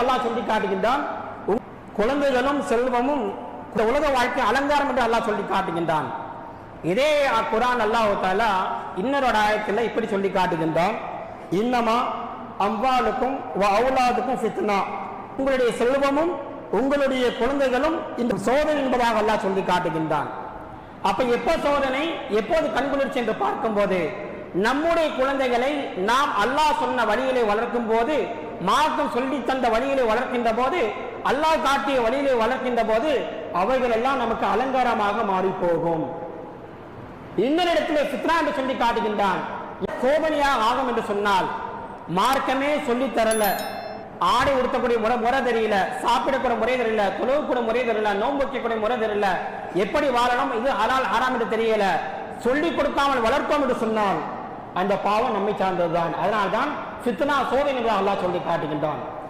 அல்லாஹ் சொல்லி காட்டுகின்றான். குழந்தைகளும் செல்வமும் இந்த உலக வாழ்க்கை அலங்காரம் என்று அல்லாஹ் சொல்லி காட்டுகின்றான். இதே குர்ஆன் அல்லாஹ் தஆலா இன்னொரு ஆயத்தில் இப்படி சொல்லி காட்டுகின்றான். இன்னமா அம்வாலுக்கும் வ அவுலாதுக்கும் ஃபித்னா, உங்களுடைய செல்வமும் உங்களுடைய குழந்தைகளும் இந்த சோதனை என்பதாக அல்லாஹ் சொல்லி காட்டுகின்றான். அப்ப எப்போ சோதனை, எப்போது கண்குளிர்ச்சி என்று பார்க்கும்போது, நம்முடைய குழந்தைகளை நாம் அல்லாஹ் சொன்ன வழியிலே வளர்க்கும் போது, மார்க்கம் சொல்லி தந்த வழியிலே வளர்க்கின்ற போது, அல்லாஹ் காட்டிய வழியிலே வளர்க்கின்ற போது அவைகள் எல்லாம் நமக்கு அலங்காரமாக மாறி போகும். இன்னொரு இடத்திலே ஃபித்னா என்று சொல்லி காட்டுகின்றான். சோதனையாக ஆகும் என்று சொன்னால் மார்க்கமே சொல்லி தரல, ஆடை உடுத்தக்கூடிய முறை தெரியல, சாப்பிடக்கூடிய முறை தெரியல, தொழுவக்கூடிய முறை தெரியல, நோன்பு வைக்கக்கூடிய முறை தெரியல, எப்படி வாழணும், இது ஹலால் ஹராம் என்று தெரியல, சொல்லிக் கொடுக்காமல் வளர்த்தோம் என்று சொன்னால் அந்த பாவம் நம்மை சார்ந்ததுதான். அதனால்தான் ஃபித்னா சோதனை அல்லாஹ் சொல்லி காட்டுகின்றான்.